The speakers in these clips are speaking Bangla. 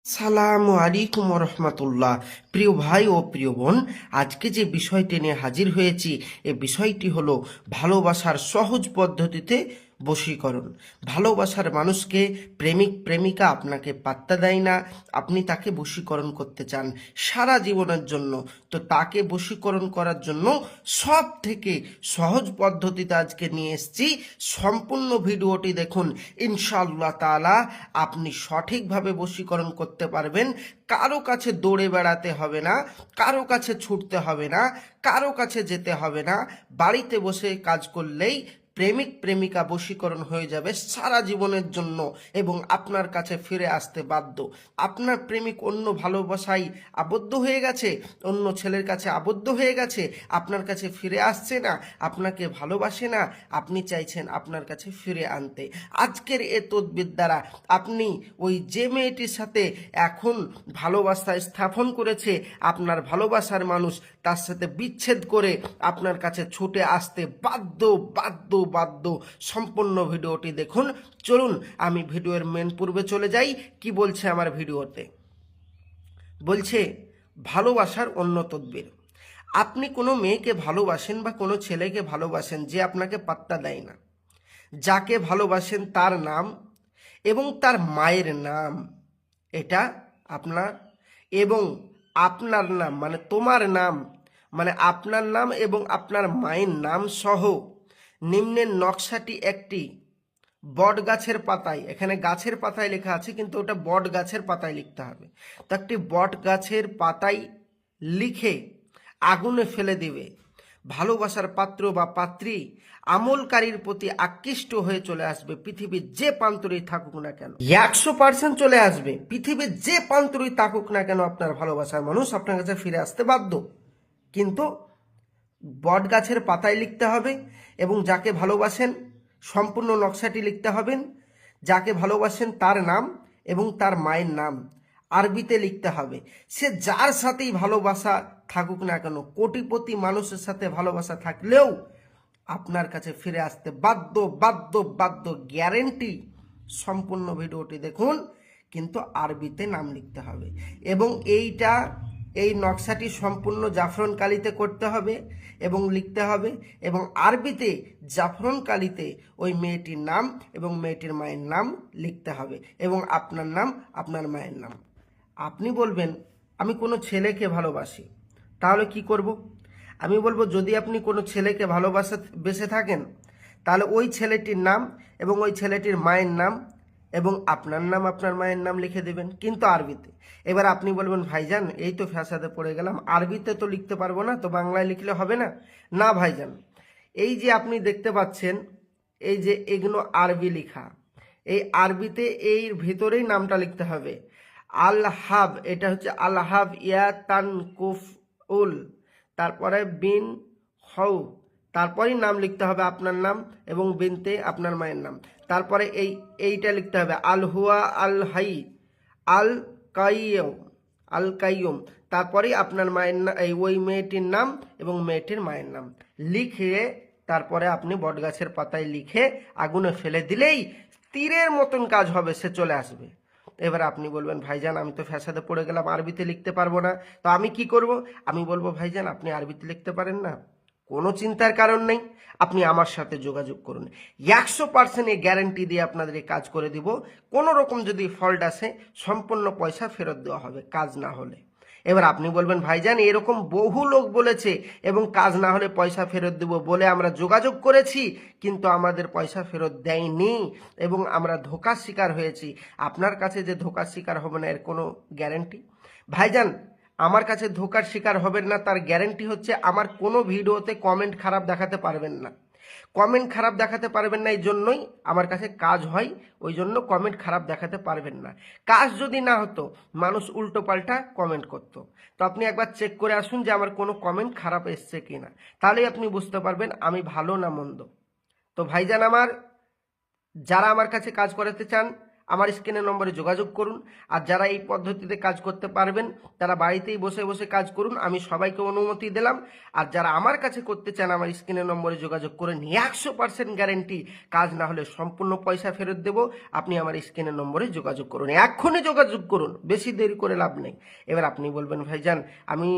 সালামু আলাইকুম রহমতুল্লাহ। প্রিয় ভাই ও প্রিয় বোন, আজকে যে বিষয়টি নিয়ে হাজির হয়েছি এ বিষয়টি হলো ভালোবাসার সহজ পদ্ধতিতে বশীকরণ। ভালোবাসার মানুষকে প্রেমিক প্রেমিকা আপনাকে পাত্তা দেয় না, আপনি তাকে বশীকরণ করতে চান সারা জীবনের জন্য। তো তাকে বশীকরণ করার জন্য সব থেকে সহজ পদ্ধতিতে আজকে নিয়ে এসেছি। সম্পূর্ণ ভিডিওটি দেখুন, ইনশাআল্লাহ তাআলা আপনি সঠিকভাবে বশীকরণ করতে পারবেন। কারো কাছে দৌড়ে বেড়াতে হবে না, কারো কাছে ছুটতে হবে না, কারো কাছে যেতে হবে না। বাড়িতে বসে কাজ করলেই প্রেমিক প্রেমিকা বশীকরণ হয়ে যাবে সারা জীবনের জন্য এবং আপনার কাছে ফিরে আসতে বাধ্য। আপনার প্রেমিক অন্য ভালোবাসায় আবদ্ধ হয়ে গেছে, অন্য ছেলের কাছে আবদ্ধ হয়ে গেছে, আপনার কাছে ফিরে আসছে না, আপনাকে ভালোবাসে না, আপনি চাইছেন আপনার কাছে ফিরে আনতে। আজকের এ তদবির দ্বারা আপনি ওই যে মেয়েটির সাথে এখন ভালোবাসা স্থাপন করেছে, আপনার ভালোবাসার মানুষ, তার সাথে বিচ্ছেদ করে আপনার কাছে ছুটে আসতে বাধ্য বাধ্য বাধ্য। সম্পূর্ণ ভিডিওটি দেখুন। চলুন আমি ভিডিওর মেন পূর্বে চলে যাই। কি বলছে আমার ভিডিওতে? বলছে ভালোবাসার অন্য তদবির। আপনি কোনো মেয়েকে ভালোবাসেন বা কোনো ছেলেকে ভালোবাসেন যে আপনাকে পাত্তা দেয় না, যাকে ভালোবাসেন তার নাম এবং তার মায়ের নাম, এটা আপনার এবং আপনার নাম মানে তোমার নাম, মানে আপনার নাম এবং আপনার মায়ের নাম সহ নিম্নের নকশাটি একটি বট গাছের পাতায়, এখানে গাছের পাতায় লেখা আছে কিন্তু ওটা বট গাছের পাতায় লিখতে হবে। তো একটি বট গাছের পাতায় লিখে আগুনে ফেলে দিবে। ভালোবাসার পাত্র বা পাত্রী আমলকারীর প্রতি আকৃষ্ট হয়ে চলে আসবে। পৃথিবীর যে প্রান্তরেই থাকুক না কেন 100% চলে আসবে। পৃথিবীর যে প্রান্তরেই থাকুক না কেন আপনার ভালোবাসার মানুষ আপনার কাছে ফিরে আসতে বাধ্য। কিন্তু বট গাছের পাতায় লিখতে হবে এবং যাকে ভালোবাসেন সম্পূর্ণ নকশাটি লিখতে হবেন। যাকে ভালোবাসেন তার নাম এবং তার মায়ের নাম আরবিতে লিখতে হবে। সে যার সাথেই ভালোবাসা থাকুক না কেন, কোটিপতি মানুষের সাথে ভালোবাসা থাকলেও আপনার কাছে ফিরে আসতে বাধ্য বাধ্য বাধ্য, গ্যারেন্টি। সম্পূর্ণ ভিডিওটি দেখুন, কিন্তু আরবিতে নাম লিখতে হবে এবং এই নকশাটি সম্পূর্ণ জাফরান কালিতে করতে হবে এবং লিখতে হবে এবং আরবিতে জাফরান কালিতে ওই মেয়েটির নাম এবং মেয়েটির মায়ের নাম লিখতে হবে এবং আপনার নাম, আপনার মায়ের নাম। আপনি বলবেন আমি কোনো ছেলেকে ভালোবাসি, তাহলে কি করব? আমি বলবো যদি আপনি কোনো ছেলেকে বেসে থাকেন তাহলে ওই ছেলেটির নাম এবং ওই ছেলেটির মায়ের নাম এবং আপনার নাম, আপনার মায়ের নাম লিখে দেবেন, কিন্তু আরবিতে। এবার আপনি বলবেন ভাইজান এই তো ফ্যাসাদে পড়ে গেলাম, আরবিতে তো লিখতে পারবো না, তো বাংলায় লিখলে হবে না? না ভাইজান, এই যে আপনি দেখতে পাচ্ছেন এই যে এগুলো আরবি লেখা, এই আরবিতে এর ভিতরেই নামটা লিখতে হবে। আল হাব, এটা হচ্ছে আল হাব ইয়া তান কুফ উল, তারপরে বিন হউ, তারপরেই নাম লিখতে হবে আপনার নাম এবং বিনতে আপনার মায়ের নাম। তারপরে এইটা লিখতে হবে আল হুয়া আল হাই আল কাইয়ুম, আল কাইয়ুম। তারপরেই আপনার মায়ের নাম, ওই মেয়েটির নাম এবং মেয়েটির মায়ের নাম লিখে তারপরে আপনি বটগাছের পাতায় লিখে আগুনে ফেলে দিলেই তীরের মতন কাজ হবে, সে চলে আসবে। এবার আপনি বলবেন ভাইজান আমি তো ফ্যাসাদে পড়ে গেলাম, আরবিতে লিখতে পারবো না, তো আমি কি করব? আমি বলবো ভাইজান আপনি আরবিতে লিখতে পারেন না, কোনো চিন্তার কারণ নেই, আপনি আমার সাথে যোগাযোগ করুন। 100% এই গ্যারান্টি দিয়ে আপনাদের এই কাজ করে দিব। কোনো রকম যদি ফল্ট আসে সম্পূর্ণ পয়সা ফেরত দেওয়া হবে কাজ না হলে। এবার আপনি বলবেন ভাইজান এরকম বহু লোক বলেছে এবং কাজ না হলে পয়সা ফেরত দেব বলে আমরা যোগাযোগ করেছি কিন্তু আমাদের পয়সা ফেরত দেয়নি এবং আমরা ধোঁকার শিকার হয়েছি। আপনার কাছে যে ধোঁকার শিকার হবে না এর কোনো গ্যারান্টি? ভাইজান আমার কাছে ধোঁকার শিকার হবেন না তার গ্যারান্টি হচ্ছে আমার কোনো ভিডিওতে কমেন্ট খারাপ দেখাতে পারবেন না। কমেন্ট খারাপ দেখাতে পারবেন না এই জন্যই আমার কাছে কাজ হয়, ওই জন্য কমেন্ট খারাপ দেখাতে পারবেন না। কাজ যদি না হতো মানুষ উল্টো পাল্টা কমেন্ট করতো। তো আপনি একবার চেক করে আসুন যে আমার কোনো কমেন্ট খারাপ এসছে কিনা, তাহলেই আপনি বুঝতে পারবেন আমি ভালো না মন্দ। তো ভাইজান আমার, যারা আমার কাছে কাজ করাতে চান আমার স্ক্রিনের নম্বরে যোগাযোগ করুন। আর যারা এই পদ্ধতিতে কাজ করতে পারবেন তারা বাড়িতেই বসে বসে কাজ করুন, আমি সবাইকে অনুমতি দিলাম। আর যারা আমার কাছে করতে চান আমার স্ক্রিনের নম্বরে যোগাযোগ করে 100% গ্যারেন্টি, কাজ না হলে সম্পূর্ণ পয়সা ফেরত দেব। আপনি আমার স্ক্রিনের নম্বরে যোগাযোগ করুন, এক্ষুনি যোগাযোগ করুন, বেশি দেরি করে লাভ নেই। এবার আপনি বলবেন ভাইজান আমি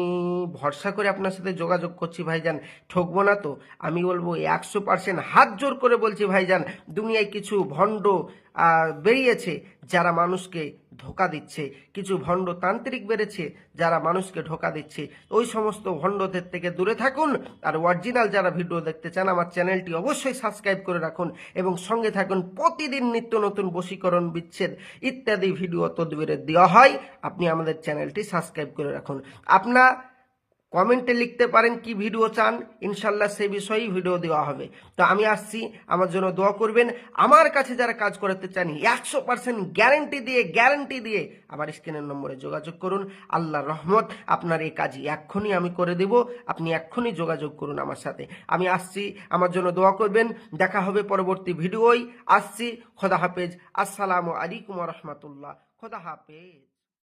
ভরসা করে আপনার সাথে যোগাযোগ করছি ভাইজান, ঠকবো না তো? আমি বলবো 100% হাত জোর করে বলছি ভাইজান, দুনিয়ায় কিছু ভণ্ড বেরিয়েছে যারা মানুষকে ধোকা দিচ্ছে, কিছু ভণ্ড তান্ত্রিক বেড়েছে যারা মানুষকে ধোকা দিচ্ছে। ওই সমস্ত ভণ্ডদের থেকে দূরে থাকুন। আর অরিজিনাল যারা ভিডিও দেখতে চান আমার চ্যানেলটি অবশ্যই সাবস্ক্রাইব করে রাখুন এবং সঙ্গে থাকুন। প্রতিদিন নিত্য নতুন বশীকরণ, বিচ্ছেদ ইত্যাদি ভিডিও তদবিরের দেওয়া হয়, আপনি আমাদের চ্যানেলটি সাবস্ক্রাইব করে রাখুন। আপনার কমেন্টে লিখতে পারেন কি ভিডিও চান, ইনশাল্লাহ সেই বিষয়েই ভিডিও দেওয়া হবে। তো আমি আসছি, আমার জন্য দোয়া করবেন। আমার কাছে যারা কাজ করাতে চান 100% গ্যারান্টি দিয়ে আমার স্ক্রিনের নম্বরে যোগাযোগ করুন। আল্লাহর রহমত আপনার এই কাজই এক্ষুনি আমি করে দেব, আপনি এক্ষুনি যোগাযোগ করুন আমার সাথে। আমি আসছি, আমার জন্য দোয়া করবেন। দেখা হবে পরবর্তী ভিডিওই। আসছি, খোদা হাফেজ। আসসালামু আলাইকুম ওয়া রাহমাতুল্লাহ। খোদা হাফেজ।